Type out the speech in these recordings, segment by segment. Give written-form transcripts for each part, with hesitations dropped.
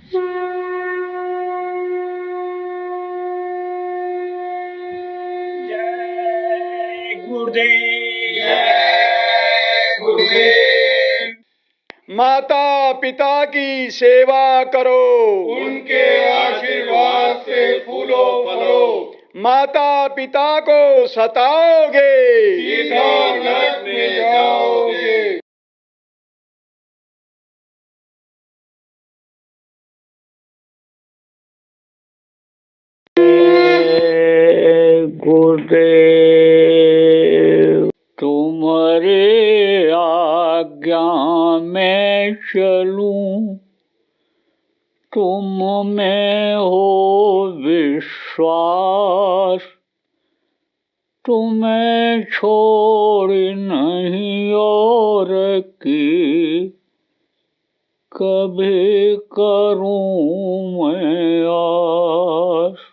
जय गुरुदेव, जय गुरुदेव। माता पिता की सेवा करो, उनके आशीर्वाद से फूलो फलो। माता पिता को सताओगे, सीधा नरक में जाओगे। गुरुदेव, तुम्हारे आज्ञा में चलूं, तुम में हो विश्वास, तुम्हें छोड़ नहीं और की कभी करूं मैं आस।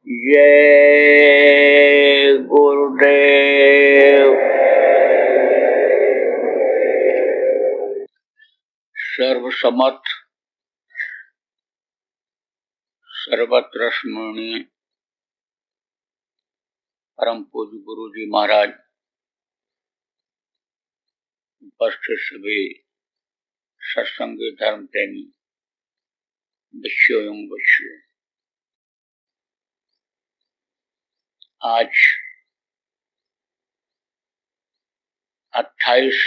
जय गुरुदेव। सर्वसमर्थ सर्वत्र स्मरणीय परम पूज्य गुरु जी महाराज, उपस्थित सभी सत्संगी धर्म प्रेमी बच्चों एवं बच्चियों, आज 28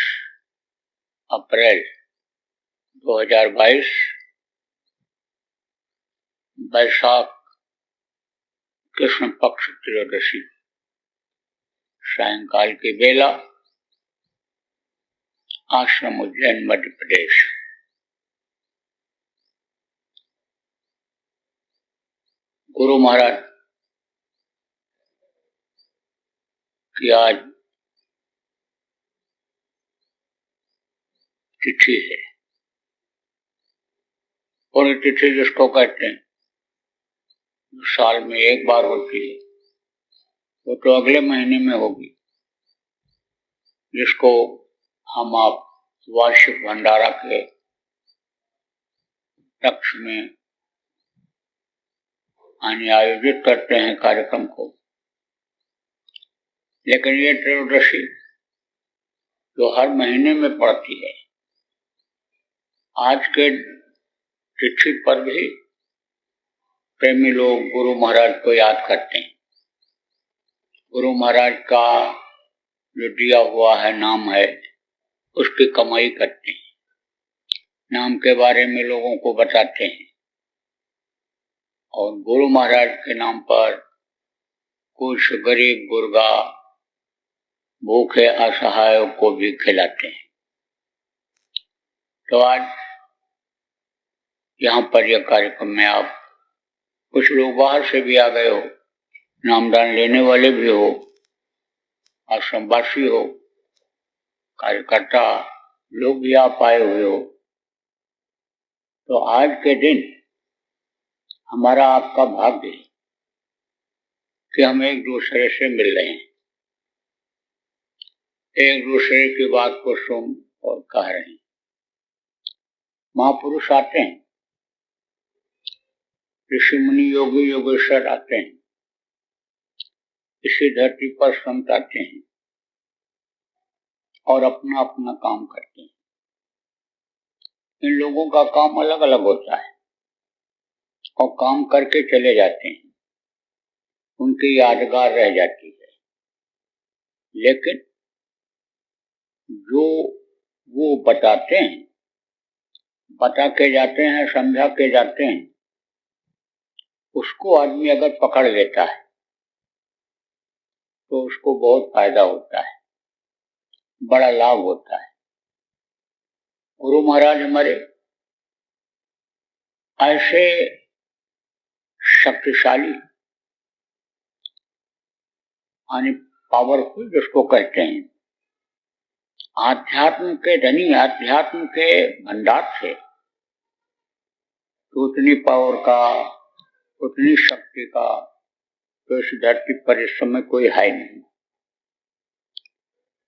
अप्रैल 2022 वैशाख कृष्ण पक्ष त्रयोदशी सायंकाल की बेला, आश्रम उज्जैन मध्य प्रदेश। गुरु महाराज की आज तिथि है। पूरी तिथि जिसको कहते हैं, साल में एक बार होती है, वो तो अगले महीने में होगी, जिसको हम आप वार्षिक भंडारा के लक्ष्य में आयोजित करते हैं कार्यक्रम को। लेकिन ये त्रयोदशी जो हर महीने में पड़ती है, आज के तिथि पर भी प्रेमी लोग गुरु महाराज को याद करते हैं। गुरु महाराज का जो दिया हुआ है नाम है, उसकी कमाई करते हैं, नाम के बारे में लोगों को बताते हैं, और गुरु महाराज के नाम पर कुछ गरीब गुरगा भूखे असहायों को भी खिलाते हैं। तो आज यहाँ पर यह कार्यक्रम में आप कुछ लोग बाहर से भी आ गए हो, नामदान लेने वाले भी हो, आश्रमवासी हो, कार्यकर्ता लोग भी आप आए हुए हो। तो आज के दिन हमारा आपका भाग्य है कि हम एक दूसरे से मिल रहे हैं, एक दूसरे की बात को सुन और कह रहे हैं। महापुरुष आते हैं, ऋषि मुनि योगी योगेश्वर आते हैं, इसी धरती पर संत आते हैं और अपना अपना काम करते हैं। इन लोगों का काम अलग अलग होता है और काम करके चले जाते हैं, उनकी यादगार रह जाती है। लेकिन जो वो बताते हैं, बता के जाते हैं, समझा के जाते हैं, उसको आदमी अगर पकड़ लेता है तो उसको बहुत फायदा होता है, बड़ा लाभ होता है। गुरु महाराज हमारे ऐसे शक्तिशाली यानी पावरफुल जिसको कहते हैं, आध्यात्म के धनी, आध्यात्म के भंडार से तो उतनी पावर का, उतनी शक्ति का तो इस धरती पर इस समय कोई है नहीं।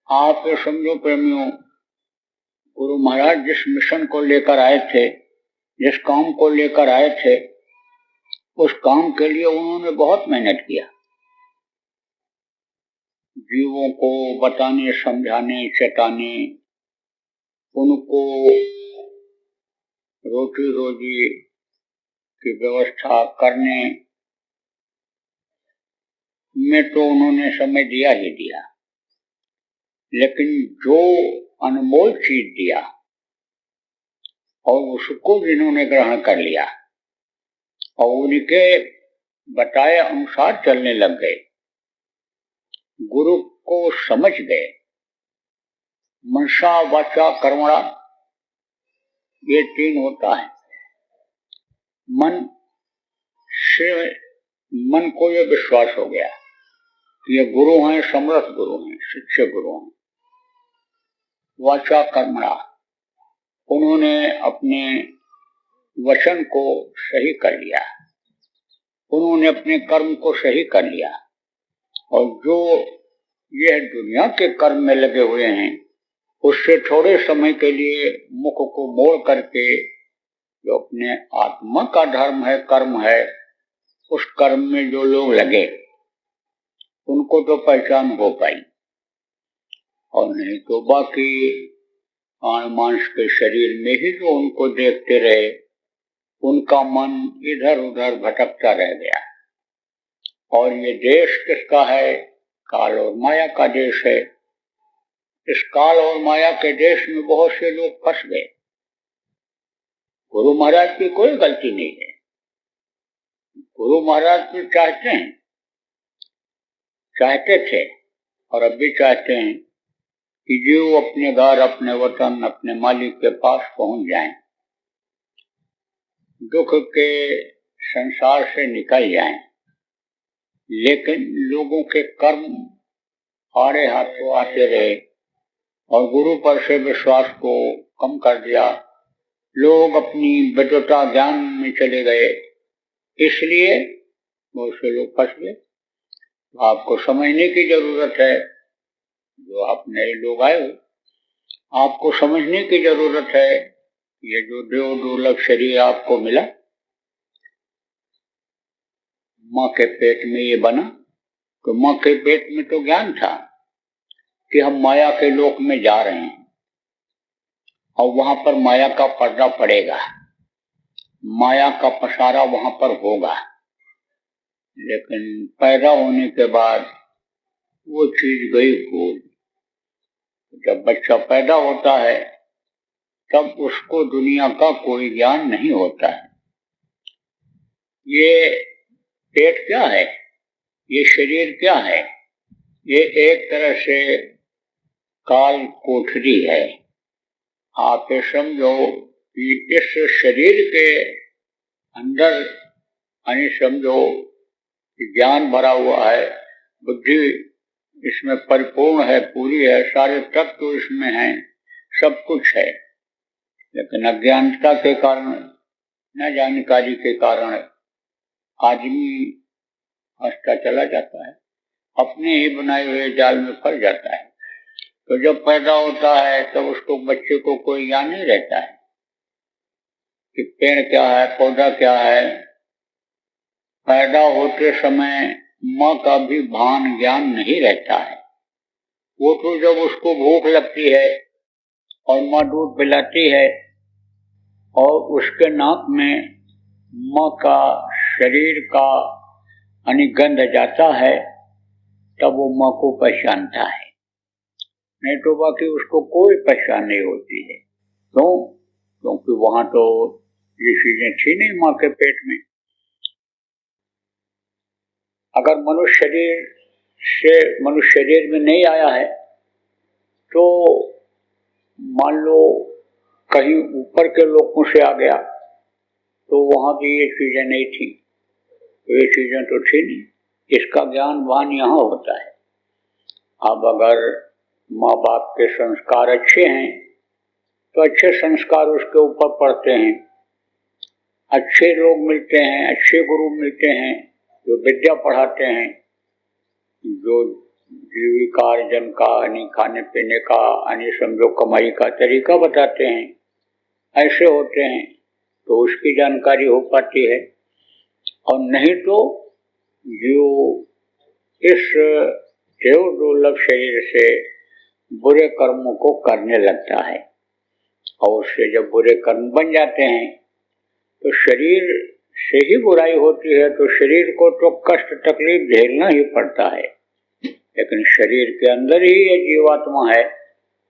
आप ये समझो प्रेमियों, गुरु महाराज जिस मिशन को लेकर आए थे, जिस काम को लेकर आए थे, उस काम के लिए उन्होंने बहुत मेहनत किया। जीवों को बताने, समझाने, चेताने, उनको रोटी रोजी की व्यवस्था करने में तो उन्होंने समय दिया ही दिया, लेकिन जो अनमोल चीज दिया और उसको जिन्होंने ग्रहण कर लिया और उनके बताए अनुसार चलने लग गए, गुरु को समझ गए, मनसा वाचा कर्मणा ये तीन होता है। मन से, मन को ये विश्वास हो गया कि ये गुरु हैं, समर्थ गुरु हैं, शिक्षक गुरु हैं। वाचा कर्मणा, उन्होंने अपने वचन को सही कर लिया, उन्होंने अपने कर्म को सही कर लिया, और जो यह दुनिया के कर्म में लगे हुए हैं उससे थोड़े समय के लिए मुख को मोड़ करके जो अपने आत्मा का धर्म है, कर्म है, उस कर्म में जो लोग लगे उनको तो पहचान हो पाई, और नहीं तो बाकी आन मांस के शरीर में ही जो उनको देखते रहे, उनका मन इधर उधर भटकता रह गया। और ये देश किसका है? काल और माया का देश है। इस काल और माया के देश में बहुत से लोग फंस गए। गुरु महाराज की कोई गलती नहीं है। गुरु महाराज भी चाहते हैं, चाहते थे और अब भी चाहते हैं कि जीव अपने घर, अपने वतन, अपने मालिक के पास पहुंच जाएं, दुख के संसार से निकल जाएं। लेकिन लोगों के कर्म आड़े हाथों आते रहे और गुरु पर से विश्वास को कम कर दिया। लोग अपनी विद्वता ज्ञान में चले गए, इसलिए बहुत से लोग फंस गए। तो आपको समझने की जरूरत है, जो आप नए लोग आए हो, आपको समझने की जरूरत है। ये जो देव दुर्लभ शरीर आपको मिला, माँ के पेट में ये बना, तो माँ के पेट में तो ज्ञान था कि हम माया के लोक में जा रहे हैं और वहां पर माया का पर्दा पड़ेगा, माया का पसारा वहां पर होगा। लेकिन पैदा होने के बाद वो चीज गई भूल। जब बच्चा पैदा होता है तब उसको दुनिया का कोई ज्ञान नहीं होता है। ये पेट क्या है, ये शरीर क्या है? ये एक तरह से काल कोठरी है। आप ये समझो कि इस शरीर के अंदर यानी समझो कि ज्ञान भरा हुआ है, बुद्धि इसमें परिपूर्ण है, पूरी है, सारे तत्व इसमें हैं, सब कुछ है। लेकिन अज्ञानता के कारण, न जानकारी के कारण आदमी हंसता चला जाता है, अपने ही बनाए हुए जाल में फंस जाता है। तो जब पैदा होता है तब उसको, बच्चे को कोई ज्ञान नहीं रहता है कि पेड़ क्या है, पौधा क्या है। पैदा होते समय माँ का भी भान ज्ञान नहीं रहता है। वो तो जब उसको भूख लगती है और माँ दूध पिलाती है और उसके नाक में माँ का शरीर का गंध जाता है, तब वो माँ को पहचानता है, नहीं तो बाकी उसको कोई पहचान नहीं होती है। क्यों? क्योंकि वहां तो ये चीजें थी नहीं माँ के पेट में। अगर मनुष्य शरीर से मनुष्य शरीर में नहीं आया है तो मान लो कहीं ऊपर के लोगों से आ गया तो वहां भी ये चीजें नहीं थी, ये चीजें तो थी नहीं। इसका ज्ञान वान यहाँ होता है। अब अगर माँ बाप के संस्कार अच्छे हैं तो अच्छे संस्कार उसके ऊपर पड़ते हैं, अच्छे लोग मिलते हैं, अच्छे गुरु मिलते हैं जो विद्या पढ़ाते हैं, जो जीविका अर्जन का यानी खाने पीने का यानी समझो कमाई का तरीका बताते हैं, ऐसे होते हैं तो उसकी जानकारी हो पाती है। और नहीं तो जो इस देव दुर्लभ शरीर से बुरे कर्मों को करने लगता है और उससे जब बुरे कर्म बन जाते हैं तो शरीर से ही बुराई होती है, तो शरीर को तो कष्ट तकलीफ झेलना ही पड़ता है। लेकिन शरीर के अंदर ही ये जीवात्मा है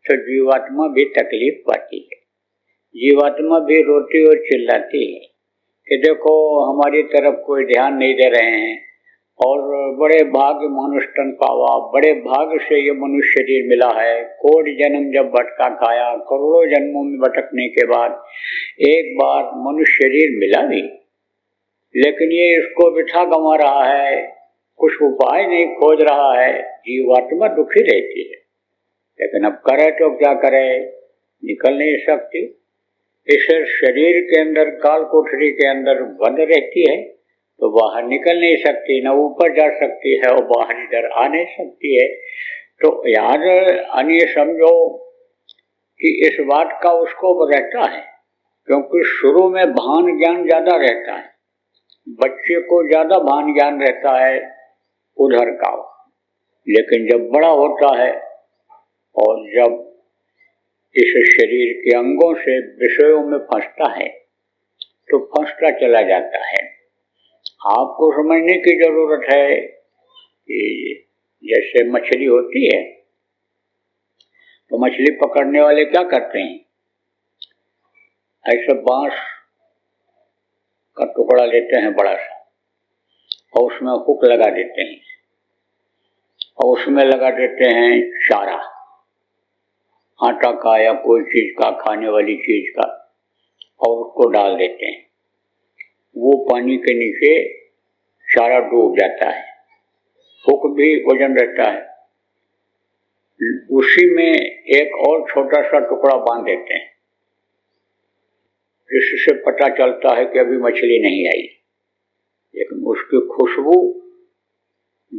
तो जीवात्मा भी तकलीफ पाती है, जीवात्मा भी रोती और चिल्लाती है कि देखो हमारी तरफ कोई ध्यान नहीं दे रहे हैं और बड़े भाग्य मनुष्य तन पावा, बड़े भाग्य से ये मनुष्य शरीर मिला है। कोटि जन्म जब भटका खाया, करोड़ों जन्मों में भटकने के बाद एक बार मनुष्य शरीर मिला भी, लेकिन ये इसको बिठा गंवा रहा है, कुछ उपाय नहीं खोज रहा है, जीवात्मा दुखी रहती है। लेकिन अब करे तो क्या करे, निकल नहीं सकती। इस शरीर के अंदर काल कोठरी के अंदर बंद रहती है तो बाहर निकल नहीं सकती, न ऊपर जा सकती है और बाहर इधर आ नहीं सकती है। तो यार अन्य समझो कि इस बात का उसको रहता है, क्योंकि शुरू में भान ज्ञान ज्यादा रहता है, बच्चे को ज्यादा भान ज्ञान रहता है उधर का। लेकिन जब बड़ा होता है और जब इस शरीर के अंगों से विषयों में फंसता है तो फंसता चला जाता है। आपको समझने की जरूरत है कि जैसे मछली होती है तो मछली पकड़ने वाले क्या करते हैं, ऐसे बांस का टुकड़ा लेते हैं बड़ा सा और उसमें हुक लगा देते हैं और उसमें लगा देते हैं चारा, आटा का या कोई चीज का, खाने वाली चीज का, और उसको डाल देते हैं। वो पानी के नीचे चारा डूब जाता है, हुक भी वजन रहता है, उसी में एक और छोटा सा टुकड़ा बांध देते हैं, जिससे पता चलता है कि अभी मछली नहीं आई। लेकिन उसकी खुशबू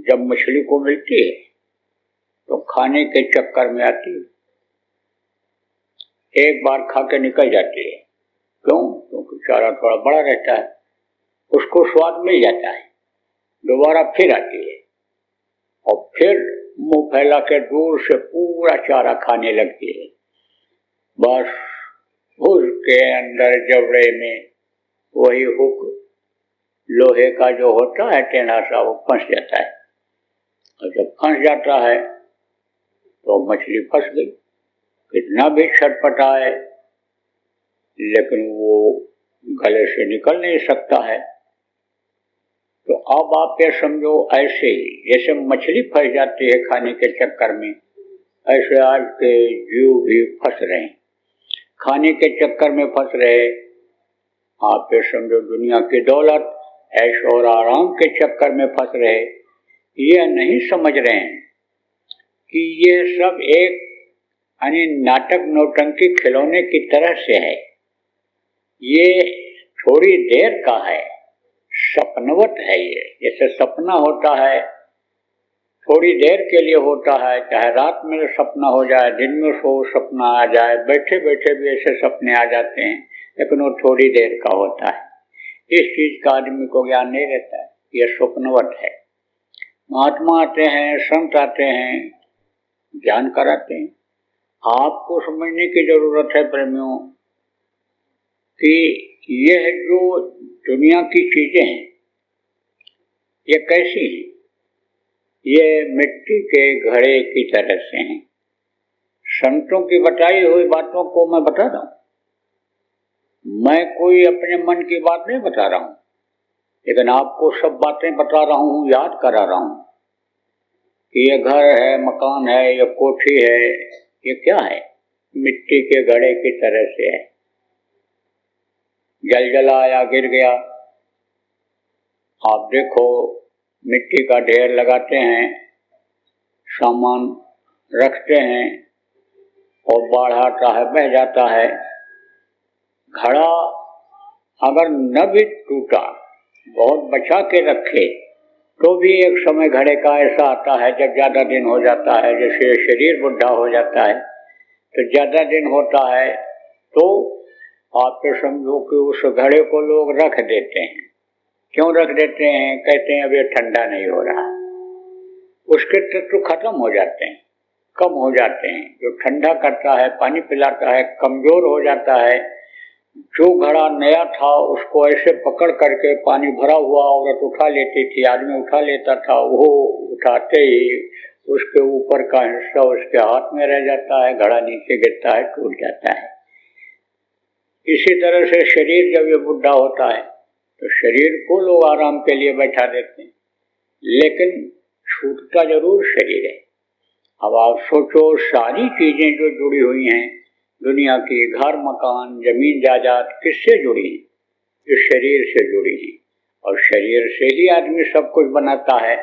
जब मछली को मिलती है तो खाने के चक्कर में आती है, एक बार खा के निकल जाती है। क्यों? क्योंकि चारा थोड़ा बड़ा रहता है, उसको स्वाद मिल जाता है, दोबारा फिर आती है और फिर मुंह फैला के दूर से पूरा चारा खाने लगती है। बस उसके अंदर जबड़े में वही हुक लोहे का जो होता है टेढ़ा सा, वो फंस जाता है और जब फंस जाता है तो मछली फंस गई। कितना भी छटपटाए लेकिन वो गले से निकल नहीं सकता है। तो अब आप ये समझो, ऐसे ही जैसे मछली फंस जाती है खाने के चक्कर में, ऐसे आज के जीव भी फंस रहे हैं, खाने के चक्कर में फंस रहे। आप ये समझो दुनिया की दौलत ऐश और आराम के चक्कर में फंस रहे, ये नहीं समझ रहे हैं कि ये सब एक यानी नाटक नौटंकी खिलौने की तरह से है। ये थोड़ी देर का है, सपनवत है। ये जैसे सपना होता है थोड़ी देर के लिए होता है, चाहे रात में सपना हो जाए, दिन में सपना आ जाए, बैठे बैठे भी ऐसे सपने आ जाते हैं, लेकिन वो थोड़ी देर का होता है। इस चीज का आदमी को ज्ञान नहीं रहता है, ये स्वप्नवत है। महात्मा आते हैं, संत आते हैं, ज्ञान कराते हैं। आपको समझने की जरूरत है प्रेमियों कि यह जो दुनिया की चीजें हैं ये कैसी हैं। ये मिट्टी के घड़े की तरह से हैं। संतों की बताई हुई बातों को मैं बता रहा हूं, मैं कोई अपने मन की बात नहीं बता रहा हूं, लेकिन आपको सब बातें बता रहा हूं, याद करा रहा हूं कि ये घर है, मकान है, ये कोठी है, ये क्या है, मिट्टी के घड़े की तरह से है। जल जला आया, गिर गया। आप देखो मिट्टी का ढेर लगाते हैं, सामान रखते हैं और बाढ़ आता है, बह जाता है। घड़ा अगर न भी टूटा, बहुत बचा के रखे, तो भी एक समय घड़े का ऐसा आता है जब ज्यादा दिन हो जाता है, जैसे शरीर बुढ़ा हो जाता है तो ज्यादा दिन होता है, तो आप तो समझो कि उस घड़े को लोग रख देते हैं। क्यों रख देते हैं? कहते हैं अब ये ठंडा नहीं हो रहा, उसके तत्व खत्म हो जाते हैं, कम हो जाते हैं। जो ठंडा करता है, पानी पिलाता है, कमजोर हो जाता है। जो घड़ा नया था उसको ऐसे पकड़ करके पानी भरा हुआ औरत उठा लेती थी, आदमी उठा लेता था, वो उठाते ही उसके ऊपर का हिस्सा उसके हाथ में रह जाता है, घड़ा नीचे गिरता है, टूट जाता है। इसी तरह से शरीर जब ये बुढ़ा होता है तो शरीर को लोग आराम के लिए बैठा देते हैं, लेकिन छूटता जरूर शरीर है। अब आप सोचो, सारी चीजें जो जुड़ी हुई हैं दुनिया की, घर मकान जमीन जायदाद, किससे जुड़ी है? इस शरीर से जुड़ी है, और शरीर से ही आदमी सब कुछ बनाता है।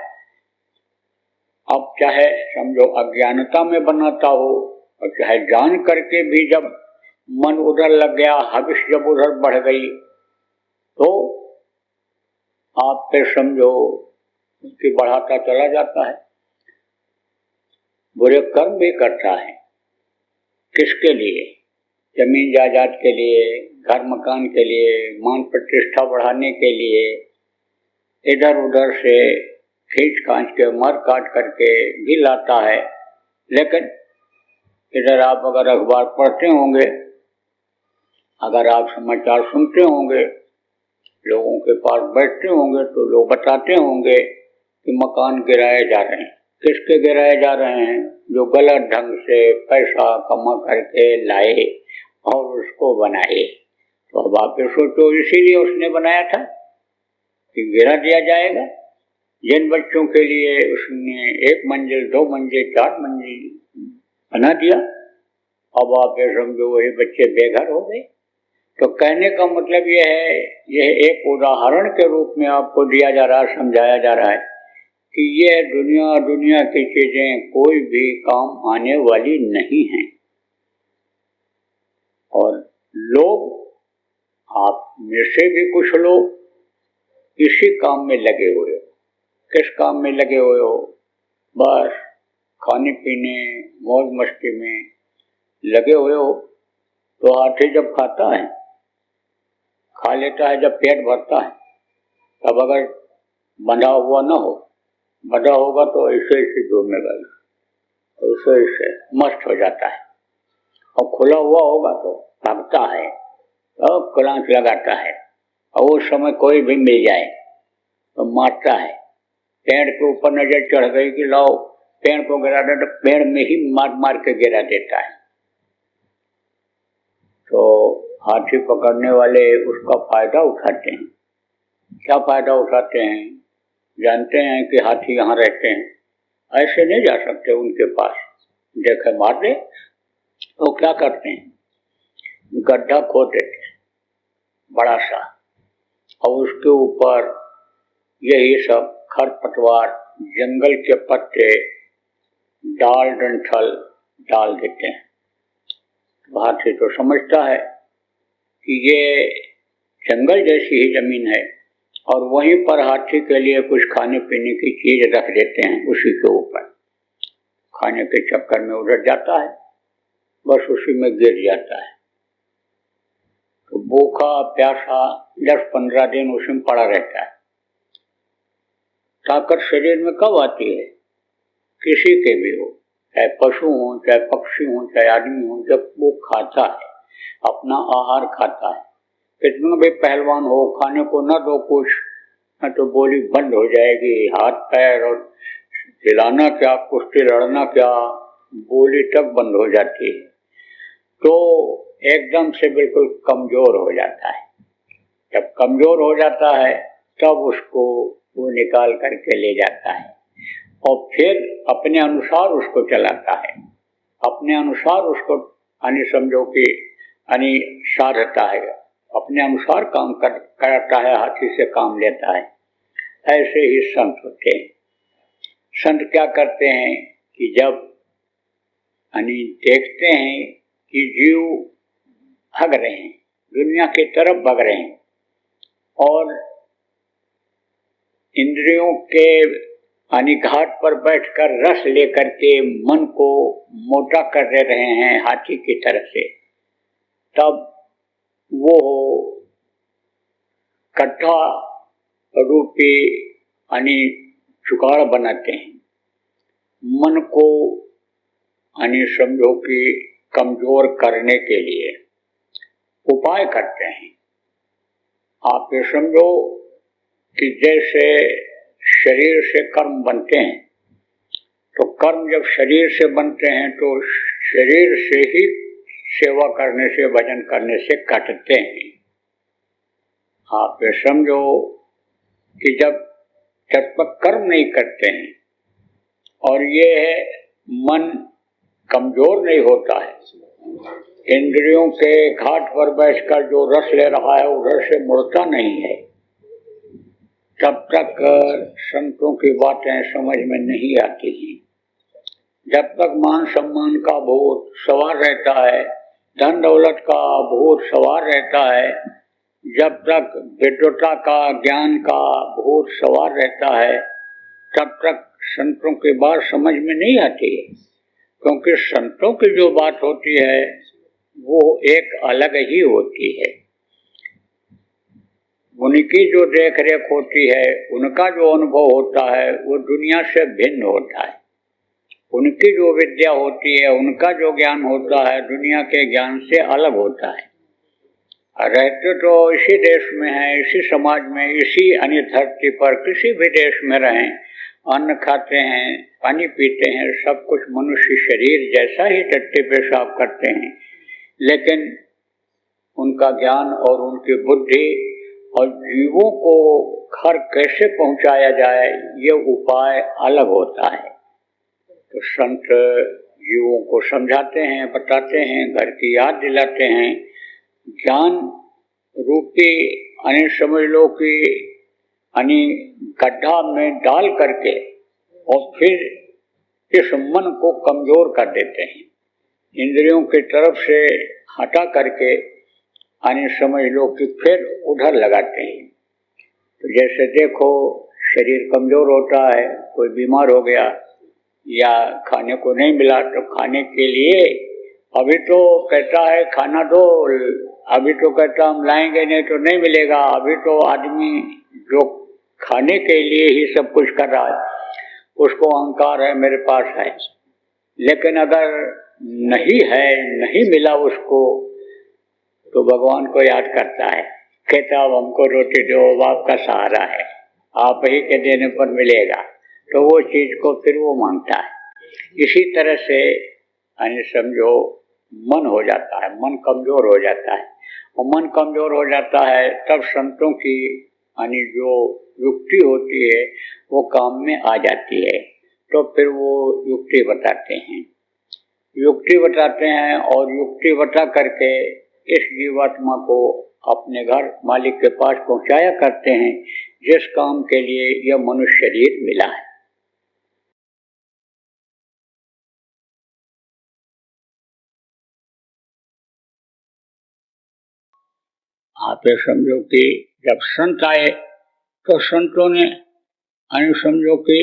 अब चाहे समझो अज्ञानता में बनाता हो, और चाहे जान करके भी जब मन उधर लग गया, हविष जब उधर बढ़ गई, तो आप फिर समझो उसकी बढ़ाता चला जाता है, बुरे कर्म भी करता है। किसके लिए? जमीन जायदाद के लिए, घर मकान के लिए, मान प्रतिष्ठा बढ़ाने के लिए, इधर उधर से खींच खांच के मर काट करके भी लाता है। लेकिन इधर आप अगर अखबार पढ़ते होंगे, अगर आप समाचार सुनते होंगे, लोगों के पास बैठते होंगे, तो लोग बताते होंगे कि मकान गिराए जा रहे हैं। किसके गिराए जा रहे हैं? जो गलत ढंग से पैसा कमा करके लाए और उसको बनाए। तो अब आप सोचो, इसीलिए उसने बनाया था कि गिरा दिया जाएगा। जिन बच्चों के लिए उसने 1 मंजिल 2 मंजिल 4 मंजिल बना दिया, अब आप ये समझो वही बच्चे बेघर हो गए। तो कहने का मतलब यह है, यह एक उदाहरण के रूप में आपको दिया जा रहा है, समझाया जा रहा है कि यह दुनिया की चीजें कोई भी काम आने वाली नहीं है। और लोग, आप में से भी कुछ लोग इसी काम में लगे हुए हो। किस काम में लगे हुए हो? बस खाने पीने मौज मस्ती में लगे हुए हो। तो हाथी जब खाता है, खा लेता है, जब पेट भरता है, तब अगर बंधा हुआ न हो, बंधा होगा तो ऐसे ऐसे घूमेगा, ऐसे ऐसे मस्त हो जाता है। और खुला हुआ होगा तो भागता है और क्लांच लगाता है, और उस समय कोई भी मिल जाए तो मारता है। पेड़ के ऊपर नजर चढ़ गई कि लाओ पेड़ को गिरा दे, तो पेड़ में ही मार मार के गिरा देता है। तो हाथी पकड़ने वाले उसका फायदा उठाते हैं। क्या फायदा उठाते हैं? जानते हैं कि हाथी यहाँ रहते हैं, ऐसे नहीं जा सकते उनके पास, देखे मार दे। तो क्या करते हैं? गड्ढा खोद देते हैं बड़ा सा, और उसके ऊपर यही सब खरपतवार, जंगल के पत्ते, डाल डंठल डाल देते हैं। हाथी तो समझता है कि ये जंगल जैसी ही जमीन है, और वहीं पर हाथी के लिए कुछ खाने पीने की चीज रख देते हैं उसी के ऊपर। खाने के चक्कर में उधर जाता है, बस उसी में गिर जाता है। तो भूखा प्यासा 10-15 दिन उसमें पड़ा रहता है। ताकत शरीर में कब आती है? किसी के भी हो, चाहे पशु हो, चाहे पक्षी हो, चाहे आदमी हो, जब वो खाता है, अपना आहार खाता है। कितना भी पहलवान हो, खाने को न दो कुछ, न तो बोली बंद हो जाएगी, हाथ पैर और हिलाना क्या, कुश्ती लड़ना क्या, बोली तक बंद हो जाती है। तो एकदम से बिल्कुल कमजोर हो जाता है। जब कमजोर हो जाता है तब उसको वो निकाल करके ले जाता है, और फिर अपने अनुसार उसको चलाता है, अपने अनुसार उसको समझो कि साधता है, अपने अनुसार काम करता है, हाथी से काम लेता है। ऐसे ही संत होते हैं। संत क्या करते हैं कि जब देखते हैं कि जीव भाग रहे हैं, दुनिया की तरफ भाग रहे हैं, और इंद्रियों के यानी घाट पर बैठकर रस लेकर के मन को मोटा कर दे रहे हैं हाथी की तरह से, तब वो कट्ठा रूपी यानी जुगाड़ बनाते हैं। मन को यानी समझो कि कमजोर करने के लिए उपाय करते हैं। आप ये समझो कि जैसे शरीर से कर्म बनते हैं, तो कर्म जब शरीर से बनते हैं तो शरीर से ही सेवा करने से, भजन करने से कटते हैं। आप ये समझो कि जब तक कर्म नहीं करते हैं और ये मन कमजोर नहीं होता है, इंद्रियों के घाट पर बैठकर जो रस ले रहा है उधर से मुड़ता नहीं है, तब तक संतों की बातें समझ में नहीं आती हैं। जब तक मान सम्मान का भूत सवार रहता है, धन दौलत का भूत सवार रहता है, जब तक विद्वता का, ज्ञान का भूत सवार रहता है, तब तक संतों की बात समझ में नहीं आती है। क्योंकि संतों की जो बात होती है वो एक अलग ही होती है। उनकी जो देख रेख होती है, उनका जो अनुभव होता है वो दुनिया से भिन्न होता है। उनकी जो विद्या होती है, उनका जो ज्ञान होता है, दुनिया के ज्ञान से अलग होता है। रहते तो इसी देश में है, इसी समाज में, इसी अन्य धरती पर किसी भी देश में रहें, अन्न खाते हैं, पानी पीते हैं, सब कुछ मनुष्य शरीर जैसा ही टट्टी पेशाब करते हैं, लेकिन उनका ज्ञान और उनकी बुद्धि और जीवों को घर कैसे पहुंचाया जाए ये उपाय अलग होता है। तो संत जीवों को समझाते हैं, बताते हैं, घर की याद दिलाते हैं। ज्ञान रूपी यानी समझ लो कि यानी गड्ढा में डाल करके और फिर इस मन को कमजोर कर देते हैं, इंद्रियों की तरफ से हटा करके यानी समझ लो कि फिर उधर लगाते हैं। तो जैसे देखो शरीर कमजोर होता है, कोई बीमार हो गया या खाने को नहीं मिला तो खाने के लिए अभी तो कहता है खाना दो, अभी तो कहता हम लाएंगे नहीं तो नहीं मिलेगा। अभी तो आदमी जो खाने के लिए ही सब कुछ कर रहा है, उसको अहंकार है मेरे पास है, लेकिन अगर नहीं है, नहीं मिला उसको, तो भगवान को याद करता है, कहता अब हमको रोटी दो, बाप का सहारा है, आप ही के देने पर मिलेगा, तो वो चीज को फिर वो मांगता है। इसी तरह से यानी समझो मन हो जाता है, मन कमजोर हो जाता है, और मन कमजोर हो जाता है तब संतों की यानी जो युक्ति होती है वो काम में आ जाती है। तो फिर वो युक्ति बताते हैं, युक्ति बताते हैं और युक्ति बता करके इस जीवात्मा को अपने घर मालिक के पास पहुंचाया करते हैं, जिस काम के लिए यह मनुष्य शरीर मिला है। आप ये समझो कि जब संत आए तो संतों ने समझो कि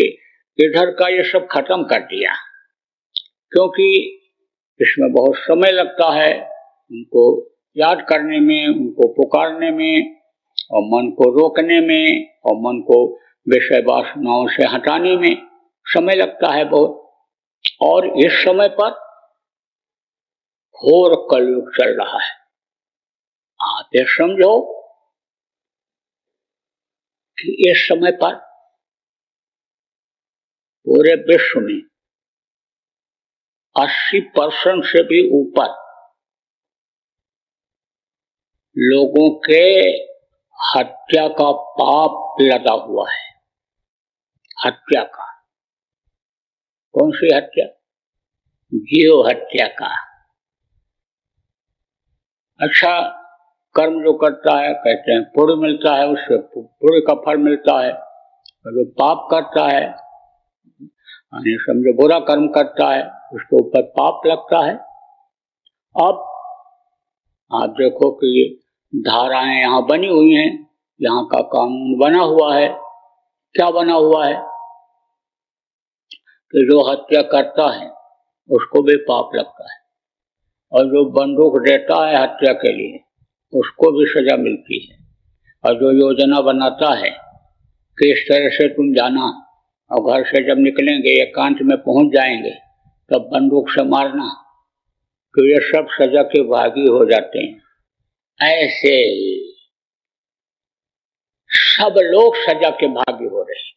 इधर का ये सब खत्म कर दिया, क्योंकि इसमें बहुत समय लगता है उनको याद करने में, उनको पुकारने में, और मन को रोकने में, और मन को विषय वासनाओं से हटाने में समय लगता है बहुत। और इस समय पर घोर कलयुग चल रहा है। आप ये समझो कि इस समय पर पूरे विश्व में 80% से भी ऊपर लोगों के हत्या का पाप लगा हुआ है। हत्या का, कौन सी हत्या? जीव हत्या का। अच्छा, कर्म जो करता है कहते हैं पुण्य मिलता है, उससे पुण्य का फल मिलता है। जो पाप करता है समझो बुरा कर्म करता है, उसके ऊपर पाप लगता है। अब आप देखो कि धाराएं यहाँ बनी हुई हैं यहाँ का कानून बना हुआ है। क्या बना हुआ है कि जो हत्या करता है उसको भी पाप लगता है, और जो बंदूक देता है हत्या के लिए उसको भी सजा मिलती है, और जो योजना बनाता है कि इस तरह से तुम जाना और घर से जब निकलेंगे एकांत में पहुंच जाएंगे तब बंदूक से मारना, तो ये सब सजा के भागी हो जाते हैं। ऐसे सब लोग सजा के भागी हो रहे हैं,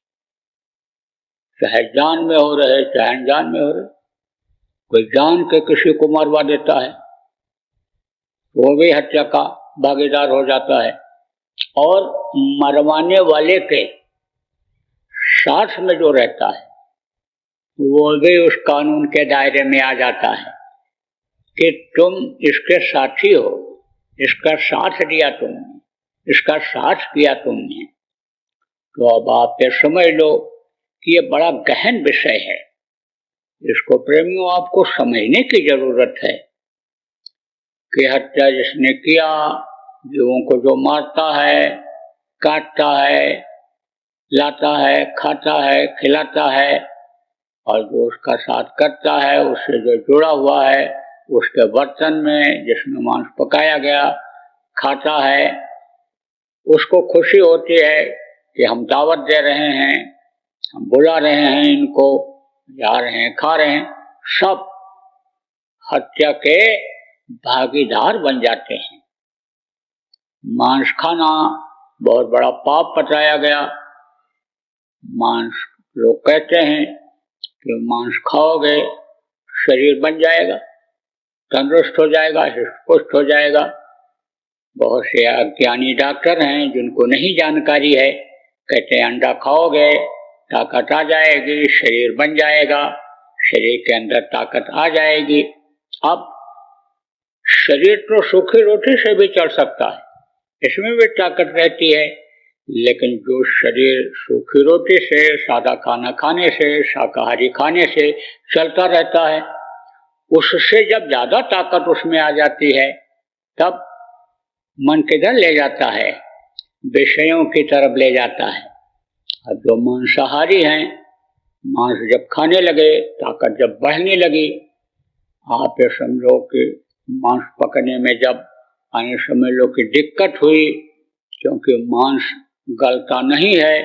चाहे जान में हो रहे चाहे अनजान में हो रहे। कोई जान के किसी को मरवा देता है वो भी हत्या का भागीदार हो जाता है, और मरवाने वाले के साथ में जो रहता है वो भी उस कानून के दायरे में आ जाता है कि तुम इसके साथी हो, इसका साथ दिया तुमने, इसका साथ किया तुमने। तो अब आप ये समझ लो कि ये बड़ा गहन विषय है, इसको प्रेमियों आपको समझने की जरूरत है कि हत्या जिसने किया, जीवों को जो मारता है, काटता है, लाता है, खाता है, खिलाता है, और जो उसका साथ करता है, उससे जो जुड़ा हुआ है, उसके बर्तन में जिसमें मांस पकाया गया खाता है, उसको खुशी होती है कि हम दावत दे रहे हैं, हम बुला रहे हैं, इनको जा रहे हैं, खा रहे हैं, सब हत्या के भागीदार बन जाते हैं। मांस खाना बहुत बड़ा पाप बताया गया। मांस, लोग कहते हैं कि मांस खाओगे शरीर बन जाएगा, तंदुरुस्त हो जाएगा, पुष्ट हो जाएगा। बहुत से अज्ञानी डॉक्टर हैं जिनको नहीं जानकारी है, कहते हैं अंडा खाओगे ताकत आ जाएगी, शरीर बन जाएगा, शरीर के अंदर ताकत आ जाएगी। अब शरीर तो सूखी रोटी से भी चल सकता है, इसमें भी ताकत रहती है, लेकिन जो शरीर सूखी रोटी से, सादा खाना खाने से, शाकाहारी खाने से चलता रहता है, उससे जब ज्यादा ताकत उसमें आ जाती है तब मन किधर ले जाता है, विषयों की तरफ ले जाता है। अब जो मांसाहारी हैं, मांस जब खाने लगे, ताकत जब बढ़ने लगी, आप ये समझो कि मांस पकने में जब आने समझ लो कि दिक्कत हुई, क्योंकि मांस गलता नहीं है।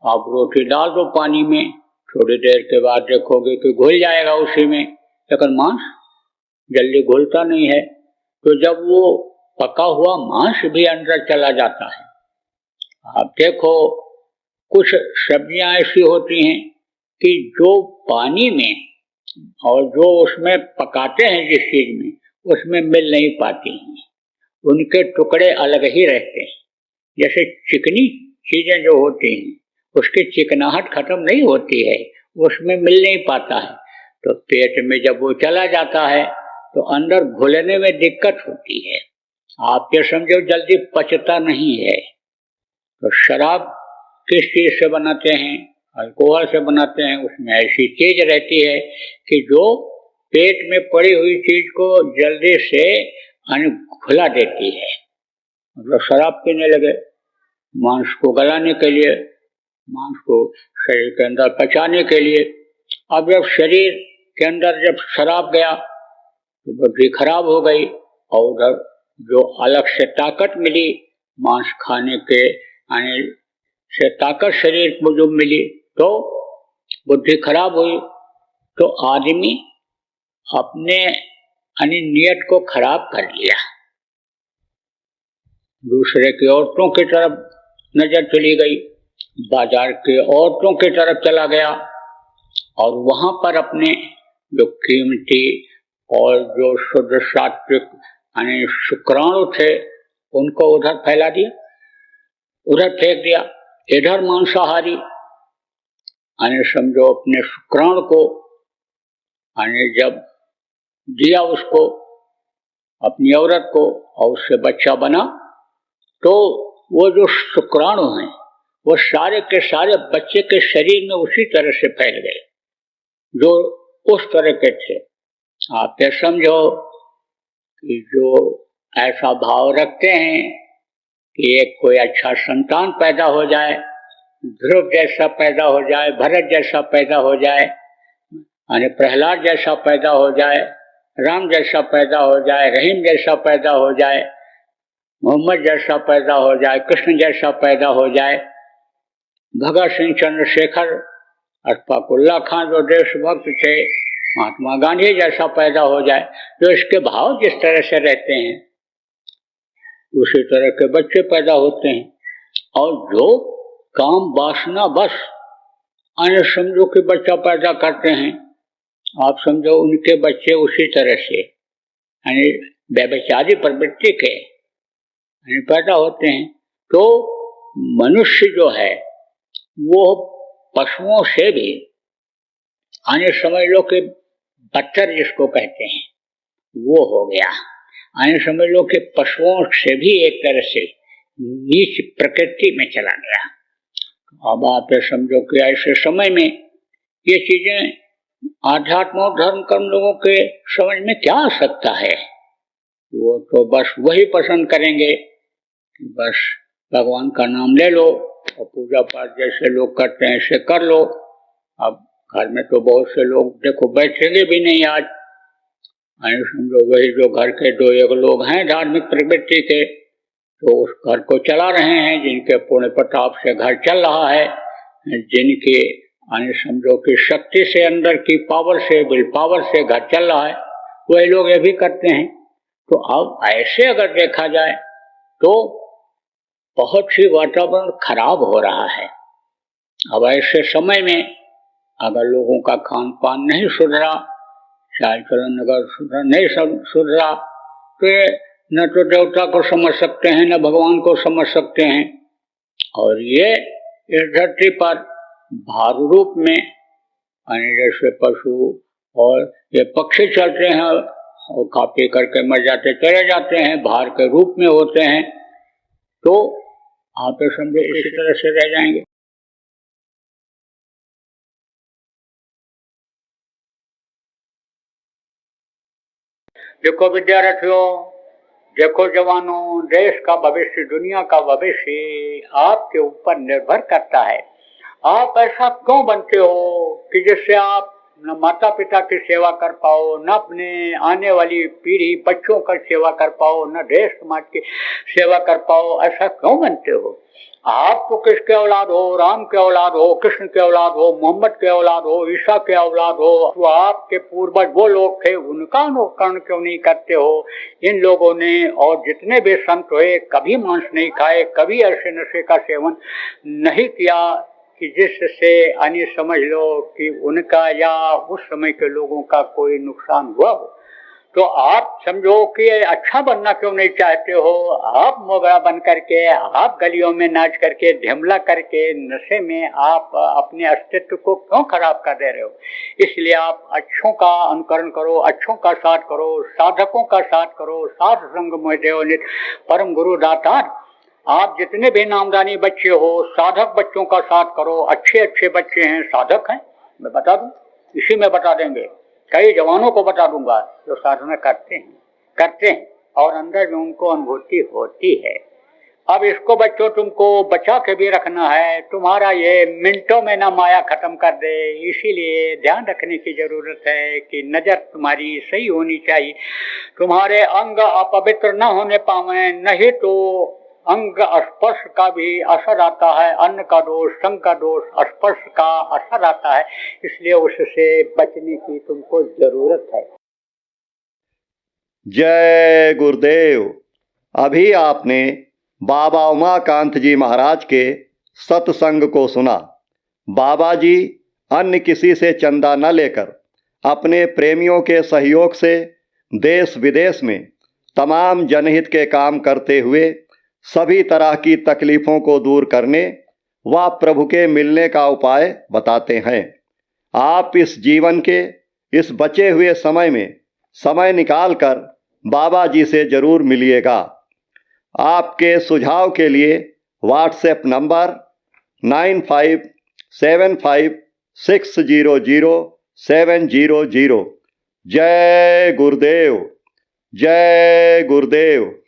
आप रोटी डाल दो पानी में, थोड़ी देर के बाद देखोगे कि घुल जाएगा उसी में, लेकिन मांस जल्दी घुलता नहीं है। तो जब वो पका हुआ मांस भी अंदर चला जाता है, आप देखो कुछ सब्जियां ऐसी होती हैं कि जो पानी में और जो उसमें पकाते हैं जिस चीज में, उसमें मिल नहीं पाती हैं, उनके टुकड़े अलग ही रहते हैं। जैसे चिकनी चीजें जो होती हैं उसकी चिकनाहट खत्म नहीं होती है, उसमें मिल नहीं पाता है, तो पेट में जब वो चला जाता है तो अंदर घुलने में दिक्कत होती है। आप ये समझो जल्दी पचता नहीं है। तो शराब किस चीज से बनाते हैं, अल्कोहल से बनाते हैं, उसमें ऐसी चीज रहती है कि जो पेट में पड़ी हुई चीज को जल्दी से घुला देती है। मतलब शराब पीने लगे मांस को गलाने के लिए, मांस को शरीर के अंदर पचाने के लिए। अब जब शरीर के अंदर जब शराब गया तो बुद्धि खराब हो गई, और उधर जो अलग से ताकत मिली मांस खाने के आने से, ताकत शरीर को जो मिली, तो बुद्धि खराब हुई। तो आदमी अपने नियत को खराब कर लिया, दूसरे की औरतों की तरफ नजर चली गई, बाजार के औरतों की तरफ चला गया, और वहां पर अपने जो कीमती और जो शुद्ध सात्विक शुक्राणु थे उनको उधर फैला दिया, उधर फेंक दिया। इधर मांसाहारी समझो अपने शुक्राणु को जब दिया उसको, अपनी औरत को, और उससे बच्चा बना, तो वो जो शुक्राणु हैं वो सारे के सारे बच्चे के शरीर में उसी तरह से फैल गए जो उस तरह के थे। आप ये समझो कि जो ऐसा भाव रखते हैं कि एक कोई अच्छा संतान पैदा हो जाए, ध्रुव जैसा पैदा हो जाए, भरत जैसा पैदा हो जाए, यानी प्रहलाद जैसा पैदा हो जाए, राम जैसा पैदा हो जाए, रहीम जैसा पैदा हो जाए, मोहम्मद जैसा पैदा हो जाए, कृष्ण जैसा पैदा हो जाए, भगत सिंह, चंद्रशेखर, अशफाकुल्ला खान जो देशभक्त थे, महात्मा गांधी जैसा पैदा हो जाए। जो इसके भाव जिस तरह से रहते हैं उसी तरह के बच्चे पैदा होते हैं। और जो काम वासना बस अन्य समझो कि बच्चा पैदा करते हैं, आप समझो उनके बच्चे उसी तरह से यानी व्यभिचारी प्रवृत्ति के पैदा होते हैं। तो मनुष्य जो है वो पशुओं से भी आने समझ लो कि बदतर जिसको कहते हैं वो हो गया, आने समझ लो कि पशुओं से भी एक तरह से नीच प्रकृति में चला गया। अब आप ये समझो कि ऐसे समय में ये चीजें आध्यात्म और धर्म कर्म लोगों के समझ में क्या आ सकता है? वो तो बस वही पसंद करेंगे कि बस भगवान का नाम ले लो और पूजा पाठ जैसे लोग करते हैं ऐसे कर लो। अब घर में तो बहुत से लोग देखो बैठेंगे भी नहीं आज, समझो वही जो घर के दो एक लोग हैं धार्मिक प्रवृत्ति के, तो उस घर को चला रहे हैं, जिनके पुण्य प्रताप से घर चल रहा है, जिनके समझो कि शक्ति से अंदर की पावर से विल पावर से घर चल रहा है, वही लोग ये भी करते हैं। तो अब ऐसे अगर देखा जाए तो बहुत सी वातावरण खराब हो रहा है। अब ऐसे समय में अगर लोगों का खान पान नहीं सुधरा, चाल चलन अगर नहीं सुधरा, तो न तो देवता को समझ सकते हैं न भगवान को समझ सकते हैं। और ये इस धरती पर भार रूप में जैसे पशु और ये पक्षी चलते हैं और खा पी करके मर जाते चले जाते हैं, भार के रूप में होते हैं, तो आप समझो इसी तरह से रह जाएंगे। देखो विद्यार्थियों, देखो जवानों, देश का भविष्य, दुनिया का भविष्य आपके ऊपर निर्भर करता है। आप ऐसा क्यों बनते हो कि जिससे आप न माता पिता की सेवा कर पाओ, न अपने आने वाली पीढ़ी बच्चों का सेवा कर पाओ, न देश समाज की सेवा कर पाओ? ऐसा क्यों बनते हो? आप तो किसके औलाद हो? राम के औलाद हो, कृष्ण के औलाद हो, मोहम्मद के औलाद हो, ईसा के औलाद हो। तो आपके पूर्वज वो लोग थे, उनका अनुकरण क्यों नहीं करते हो? इन लोगों ने और जितने भी संत हुए कभी मांस नहीं खाए, कभी ऐसे नशे का सेवन नहीं किया कि जिससे अन्य समझ लो कि उनका या उस समय के लोगों का कोई नुकसान हुआ हो। तो आप समझो कि अच्छा बनना क्यों नहीं चाहते हो? आप मोगरा बन करके, आप गलियों में नाच करके, ढिमला करके, नशे में आप अपने अस्तित्व को क्यों खराब कर दे रहे हो? इसलिए आप अच्छों का अनुकरण करो, अच्छों का साथ करो, साधकों का साथ करो। साध संग मोहि देव नित परम गुरु दातार। आप जितने भी नामदानी बच्चे हो, साधक बच्चों का साथ करो। अच्छे अच्छे बच्चे हैं, साधक हैं, मैं बता दूं, इसी में बता देंगे। कई जवानों को बता दूंगा जो साधना करते हैं और अंदर में उनको अनुभूति होती है। अब इसको बच्चों तुमको बचा के भी रखना है, तुम्हारा ये मिनटों में ना माया खत्म कर दे। इसीलिए ध्यान रखने की जरूरत है कि नजर तुम्हारी सही होनी चाहिए, तुम्हारे अंग अपवित्र न होने पावे, नहीं तो अंग स्पर्श का भी असर आता है। अन्न का दोष, संग का दोष, स्पर्श का असर आता है, इसलिए उससे बचने की तुमको जरूरत है। जय गुरुदेव। अभी आपने बाबा उमाकांत जी महाराज के सत्संग को सुना। बाबा जी अन्य किसी से चंदा न लेकर अपने प्रेमियों के सहयोग से देश विदेश में तमाम जनहित के काम करते हुए सभी तरह की तकलीफ़ों को दूर करने व प्रभु के मिलने का उपाय बताते हैं। आप इस जीवन के इस बचे हुए समय में समय निकालकर बाबा जी से ज़रूर मिलिएगा। आपके सुझाव के लिए व्हाट्सएप नंबर 9575600700। जय गुरुदेव, जय गुरुदेव।